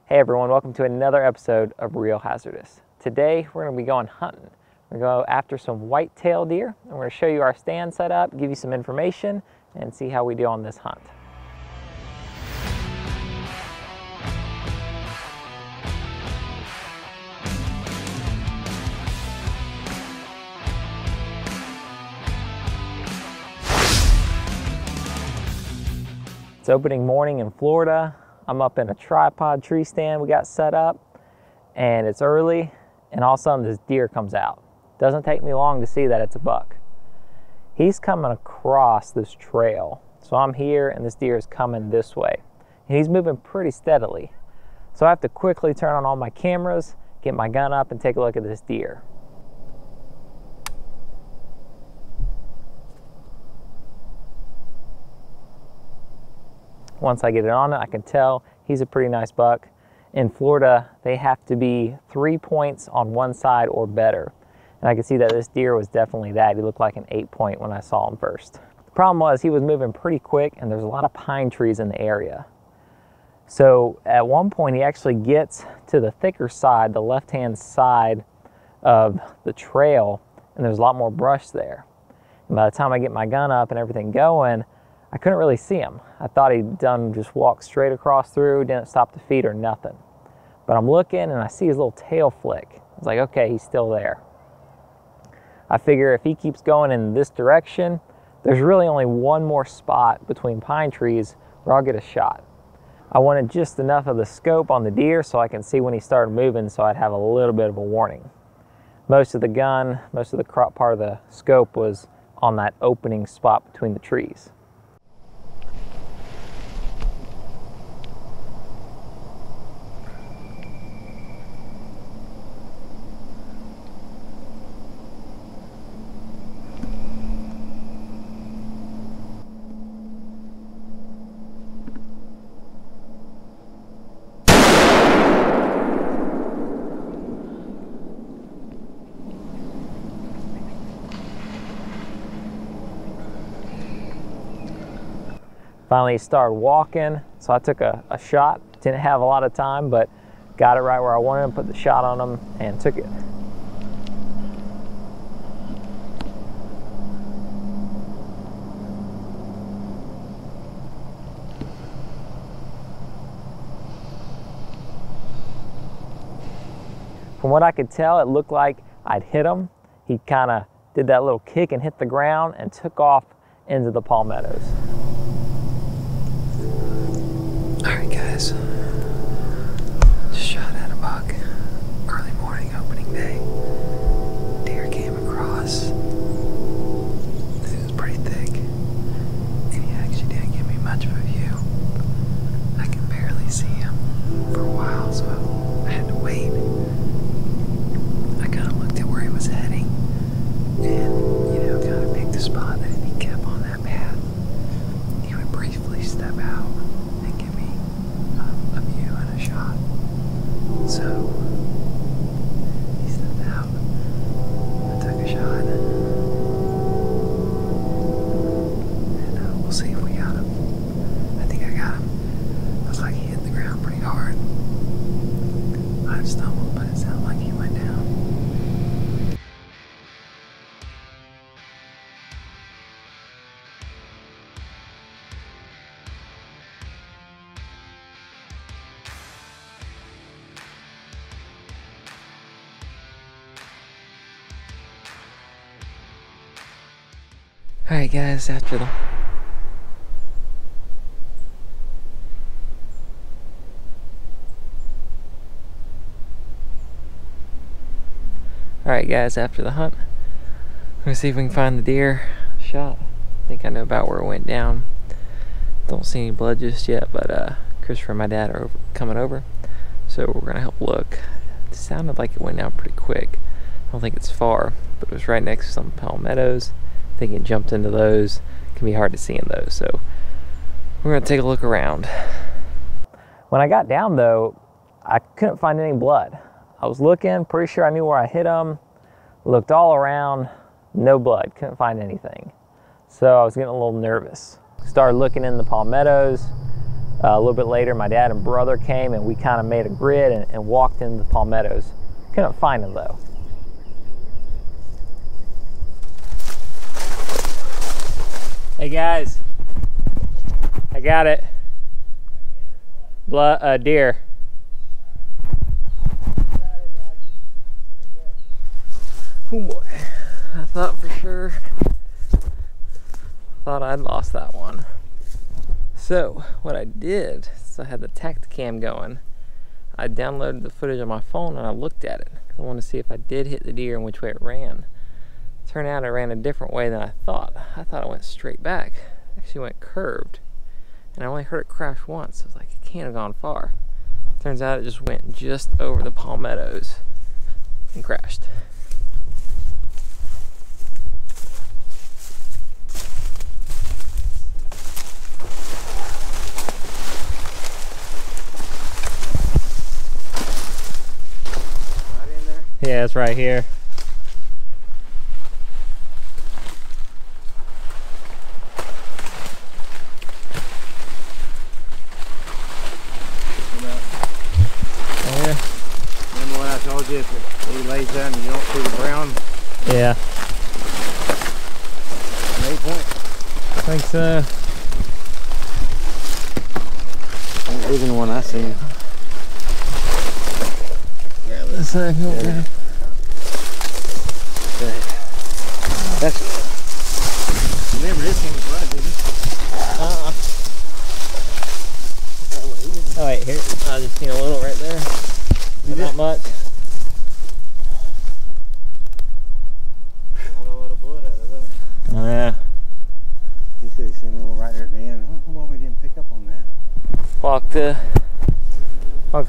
Hey everyone, welcome to another episode of Real Hazardous. Today we're going to be going hunting. We're going to go after some white-tail deer, and we're going to show you our stand setup, give you some information, and see how we do on this hunt. It's opening morning in Florida. I'm up in a tripod tree stand we got set up, and it's early, and all of a sudden this deer comes out. Doesn't take me long to see that it's a buck. He's coming across this trail. So I'm here and this deer is coming this way. And he's moving pretty steadily. So I have to quickly turn on all my cameras, get my gun up and take a look at this deer. Once I get it on it, I can tell he's a pretty nice buck. In Florida, they have to be 3 points on one side or better. And I can see that this deer was definitely that. He looked like an 8-point when I saw him first. The problem was he was moving pretty quick and there's a lot of pine trees in the area. So at one point he actually gets to the thicker side, the left-hand side of the trail, and there's a lot more brush there. And by the time I get my gun up and everything going, I couldn't really see him. I thought he'd done just walked straight across through, didn't stop to feed or nothing. But I'm looking and I see his little tail flick. I was like, okay, he's still there. I figure if he keeps going in this direction, there's really only one more spot between pine trees where I'll get a shot. I wanted just enough of the scope on the deer so I can see when he started moving, so I'd have a little bit of a warning. Most of the gun, most of the crop part of the scope was on that opening spot between the trees. Finally he started walking, so I took a shot. Didn't have a lot of time, but got it right where I wanted him, put the shot on him, and took it. From what I could tell, it looked like I'd hit him. He kind of did that little kick and hit the ground and took off into the palmettos. Alright guys, just shot at a buck, early morning opening day. Deer came across, it was pretty thick, and he actually didn't give me much of a view. I could barely see him for a while, so I had to wait. I kind of looked at where he was heading, and kind of picked a spot that if he kept on that path, he would briefly step out. So he stepped out. I took a shot, and we'll see if we got him. I think I got him. Looks like he hit the ground pretty hard. Might have stumbled, but it sounded like he went down. Alright guys, after the hunt, we're gonna see if we can find the deer shot. I think I know about where it went down. Don't see any blood just yet, but Christopher and my dad are coming over, so we're gonna help look. It sounded like it went down pretty quick. I don't think it's far, but it was right next to some palmettos. I think it jumped into those. It can be hard to see in those, so we're gonna take a look around. When I got down though, I couldn't find any blood. I was looking, pretty sure I knew where I hit him, looked all around, no blood, couldn't find anything. So I was getting a little nervous. Started looking in the palmettos, A little bit later, my dad and brother came and we kind of made a grid and walked into the palmettos. Couldn't find him though. Hey guys, I got it. Deer. Oh boy, I thought for sure, I'd lost that one. So what I did is I had the Tactacam going. I downloaded the footage on my phone and I looked at it because I wanted to see if I did hit the deer and which way it ran. Turned out it ran a different way than I thought. I thought it went straight back. It actually went curved. And I only heard it crash once. I was like, it can't have gone far. Turns out it just went just over the palmettos and crashed. Right in there? Yeah, it's right here. If he lays down and you don't see the brown. Yeah. An 8 point? I think so. Ain't bigger than the one I seen. Yeah, this side. Okay. That's. Remember this thing was blood, didn't Oh wait, here. I just seen a little right there. Not much. Oh yeah. He said he seen a little right there at the end. I don't know why we didn't pick up on that. Walked a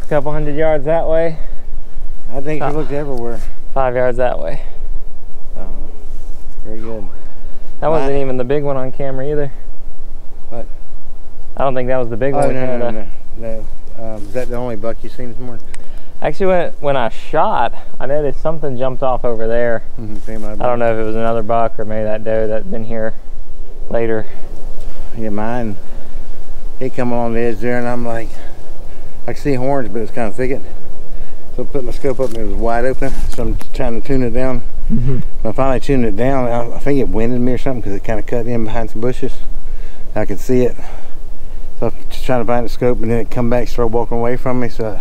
couple hundred yards that way. I think we looked everywhere. 5 yards that way. Very good. That wasn't even the big one on camera either. What? I don't think that was the big one. Oh, no. Is that the only buck you seen this morning? Actually, when I shot, I noticed something jumped off over there. I don't know if it was another buck or maybe that doe that's been here later. Yeah, mine, he come along the edge there and I'm like, I could see horns, but it's kind of thicket. So I put my scope up and it was wide open. So I'm trying to tune it down. When I finally tuned it down, I think it winded me or something because it kind of cut in behind some bushes. I could see it. So I was just trying to find the scope and then it come back, started walking away from me. So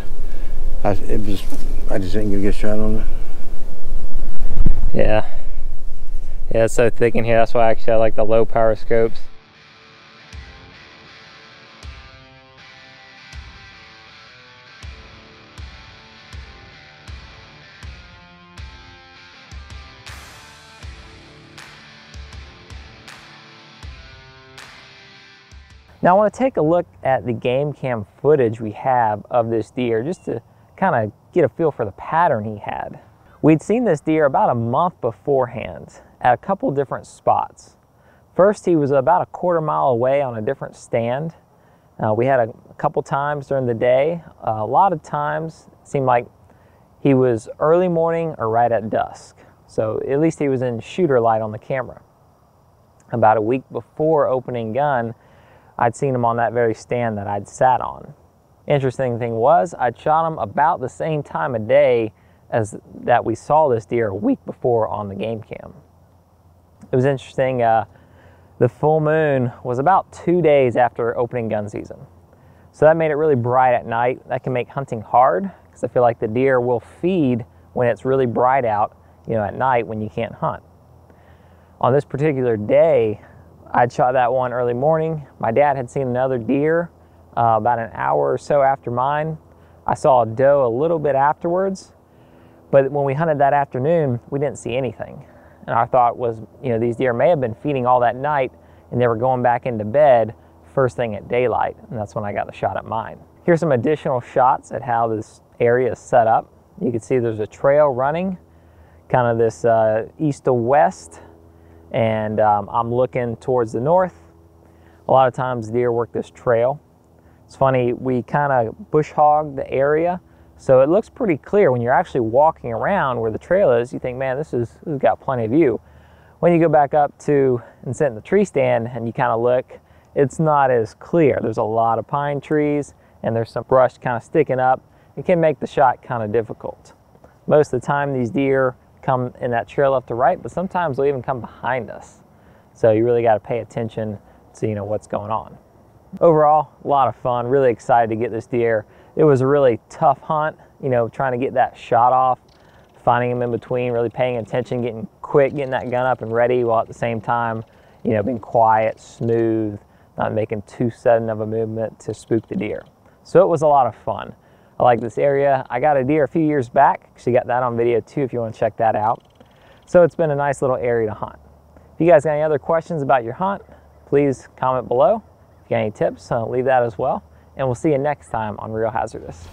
I just didn't get a good shot on it. Yeah, it's so thick in here. That's why actually I like the low power scopes. Now I want to take a look at the game cam footage we have of this deer just to kind of get a feel for the pattern he had. We'd seen this deer about a month beforehand at a couple different spots. First, he was about a quarter mile away on a different stand. We had a couple times during the day. A lot of times it seemed like he was early morning or right at dusk. So at least he was in shooter light on the camera. About a week before opening gun, I'd seen him on that very stand that I'd sat on. Interesting thing was, I'd shot him about the same time of day as that we saw this deer a week before on the game cam. It was interesting, the full moon was about 2 days after opening gun season. So that made it really bright at night. That can make hunting hard, because I feel like the deer will feed when it's really bright out, at night when you can't hunt. On this particular day, I'd shot that one early morning. My dad had seen another deer about an hour or so after mine. I saw a doe a little bit afterwards, but when we hunted that afternoon, we didn't see anything. And our thought was, these deer may have been feeding all that night and they were going back into bed first thing at daylight, and that's when I got the shot at mine. Here's some additional shots at how this area is set up. You can see there's a trail running, kind of this east to west, and I'm looking towards the north. A lot of times deer work this trail. It's funny, we kind of bush hog the area, so it looks pretty clear when you're actually walking around where the trail is. You think, man, this has got plenty of view. When you go back up to and sit in the tree stand and you kind of look, it's not as clear. There's a lot of pine trees and there's some brush kind of sticking up. It can make the shot kind of difficult. Most of the time these deer come in that trail left to right, but sometimes they'll even come behind us. So you really got to pay attention to what's going on. Overall, a lot of fun, really excited to get this deer. It was a really tough hunt, trying to get that shot off, finding him in between, really paying attention, getting quick, getting that gun up and ready, while at the same time, being quiet, smooth, not making too sudden of a movement to spook the deer. So it was a lot of fun. I like this area. I got a deer a few years back. Actually got that on video too if you want to check that out. So it's been a nice little area to hunt. If you guys got any other questions about your hunt, please comment below. If you got any tips, leave that as well. And we'll see you next time on Real Hazardous.